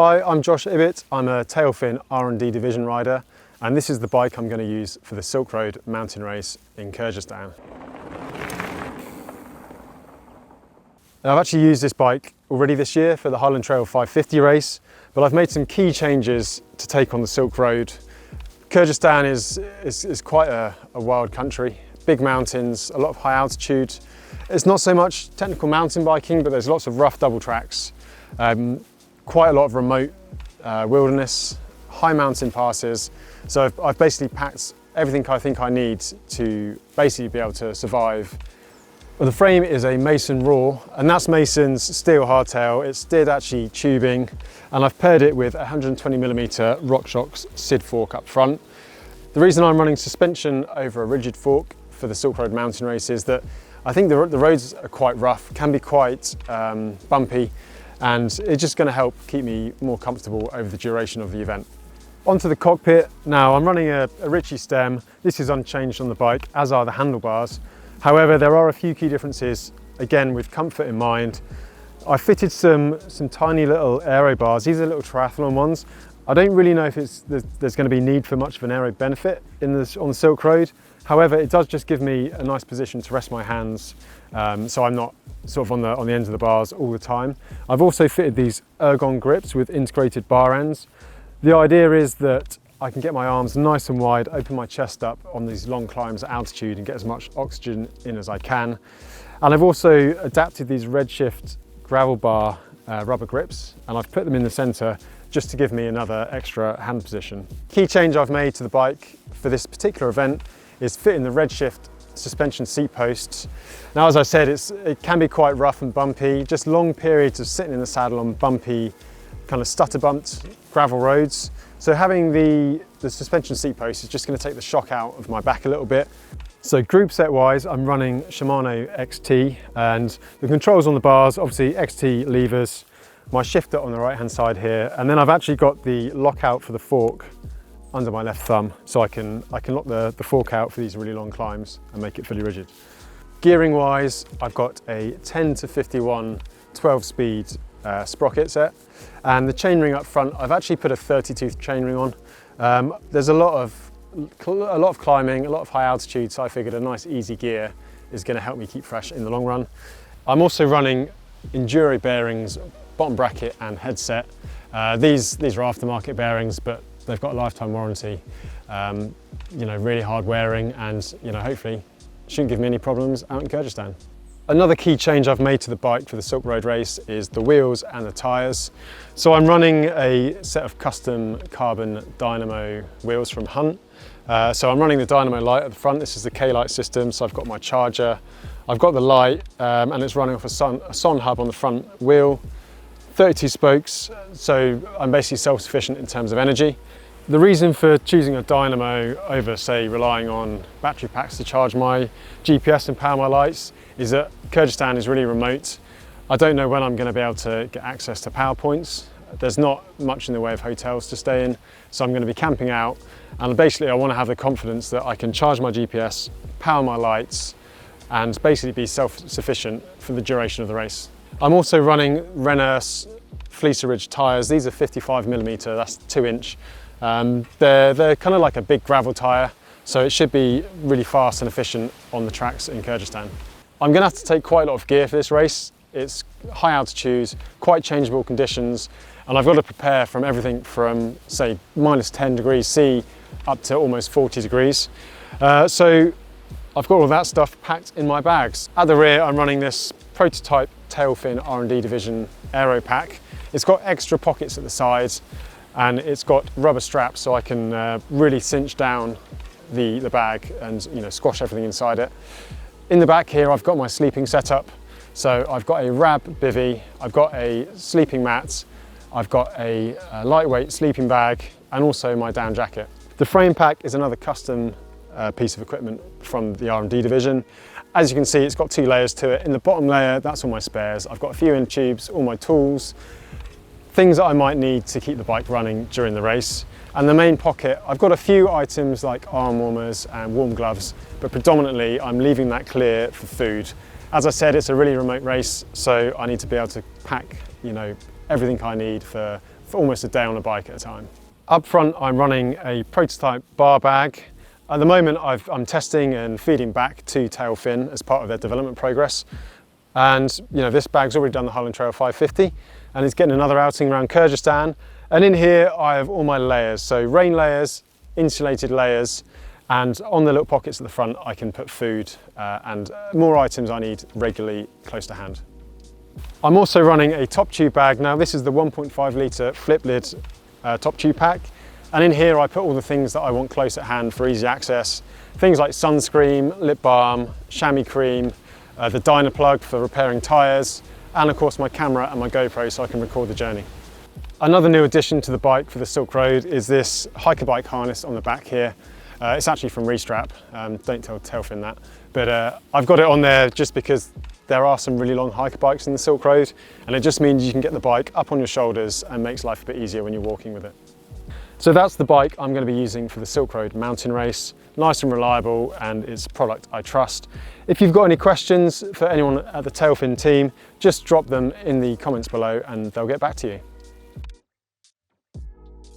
Hi, I'm Josh Ibbett. I'm a Tailfin R&D division rider, and this is the bike I'm going to use for the Silk Road mountain race in Kyrgyzstan. Now, I've actually used this bike already this year for the Highland Trail 550 race, but I've made some key changes to take on the Silk Road. Kyrgyzstan is quite a wild country, big mountains, a lot of high altitude. It's not so much technical mountain biking, but there's lots of rough double tracks, quite a lot of remote wilderness, high mountain passes. So I've basically packed everything I think I need to basically be able to survive. Well, the frame is a Mason Raw, and that's Mason's steel hardtail. It's Deda actually tubing, and I've paired it with a 120mm RockShox SID fork up front. The reason I'm running suspension over a rigid fork for the Silk Road mountain race is that I think the roads are quite rough, can be quite bumpy, and it's just going to help keep me more comfortable over the duration of the event. Onto the cockpit. Now, I'm running a Ritchey stem. This is unchanged on the bike, as are the handlebars. However, there are a few key differences, again with comfort in mind. I fitted some tiny little aero bars. These are little triathlon ones. I don't really know if there's going to be need for much of an aero benefit on the Silk Road. However, it does just give me a nice position to rest my hands, so I'm not sort of on the ends of the bars all the time. I've also fitted these Ergon grips with integrated bar ends. The idea is that I can get my arms nice and wide, open my chest up on these long climbs at altitude and get as much oxygen in as I can. And I've also adapted these Redshift gravel bar rubber grips, and I've put them in the center just to give me another extra hand position. Key change I've made to the bike for this particular event is fitting the Redshift suspension seat posts. Now, as I said, it can be quite rough and bumpy, just long periods of sitting in the saddle on bumpy, kind of stutter-bumped gravel roads. So having the suspension seat post is just going to take the shock out of my back a little bit. So group set wise, I'm running Shimano XT, and the controls on the bars, obviously XT levers, my shifter on the right hand side here, and then I've actually got the lockout for the fork under my left thumb, so I can lock the fork out for these really long climbs and make it fully rigid. Gearing wise, I've got a 10 to 51 12-speed sprocket set, and the chainring up front, I've actually put a 30-tooth chainring on. There's a lot of climbing, a lot of high altitude, so I figured a nice easy gear is going to help me keep fresh in the long run. I'm also running Enduro bearings, bottom bracket and headset. These are aftermarket bearings, but they've got a lifetime warranty. You know, really hard wearing, and hopefully shouldn't give me any problems out in Kyrgyzstan. Another key change I've made to the bike for the Silk Road race is the wheels and the tyres. So I'm running a set of custom carbon dynamo wheels from Hunt. So I'm running the dynamo light at the front. This is the K-light system, so I've got my charger, I've got the light, and it's running off a Son hub on the front wheel. 32 spokes, so I'm basically self-sufficient in terms of energy. The reason for choosing a dynamo over, say, relying on battery packs to charge my GPS and power my lights is that Kyrgyzstan is really remote. I don't know when I'm going to be able to get access to power points. There's not much in the way of hotels to stay in, so I'm going to be camping out, and basically I want to have the confidence that I can charge my GPS, power my lights, and basically be self-sufficient for the duration of the race. I'm also running Rene Fleecer Ridge tyres. These are 55mm, that's 2-inch. They're kind of like a big gravel tyre, so it should be really fast and efficient on the tracks in Kyrgyzstan. I'm going to have to take quite a lot of gear for this race. It's high altitude, quite changeable conditions, and I've got to prepare from everything from, say, -10 degrees C up to almost 40 degrees. So I've got all that stuff packed in my bags. At the rear, I'm running this prototype Tailfin R&D division Aero pack. It's got extra pockets at the sides, and it's got rubber straps so I can really cinch down the bag and squash everything inside it. In the back here, I've got my sleeping setup. So I've got a RAB bivvy, I've got a sleeping mat, I've got a lightweight sleeping bag, and also my down jacket. The frame pack is another custom piece of equipment from the R&D division. As you can see, it's got 2 layers to it. In the bottom layer, that's all my spares. I've got a few inner tubes, all my tools, things that I might need to keep the bike running during the race. And the main pocket, I've got a few items like arm warmers and warm gloves, but predominantly I'm leaving that clear for food. As I said, it's a really remote race, so I need to be able to pack, everything I need for for almost a day on a bike at a time. Up front, I'm running a prototype bar bag. At the moment, I'm testing and feeding back to Tailfin as part of their development progress. And this bag's already done the Highland Trail 550 and it's getting another outing around Kyrgyzstan. And in here, I have all my layers. So rain layers, insulated layers, and on the little pockets at the front, I can put food and more items I need regularly close to hand. I'm also running a top tube bag. Now this is the 1.5 litre flip lid top tube pack. And in here I put all the things that I want close at hand for easy access. Things like sunscreen, lip balm, chamois cream, the dyno plug for repairing tyres, and of course my camera and my GoPro so I can record the journey. Another new addition to the bike for the Silk Road is this hiker bike harness on the back here. It's actually from Restrap, don't tell Tailfin that. But I've got it on there just because there are some really long hiker bikes in the Silk Road, and it just means you can get the bike up on your shoulders and makes life a bit easier when you're walking with it. So that's the bike I'm going to be using for the Silk Road mountain race. Nice and reliable, and it's a product I trust. If you've got any questions for anyone at the Tailfin team, just drop them in the comments below and they'll get back to you.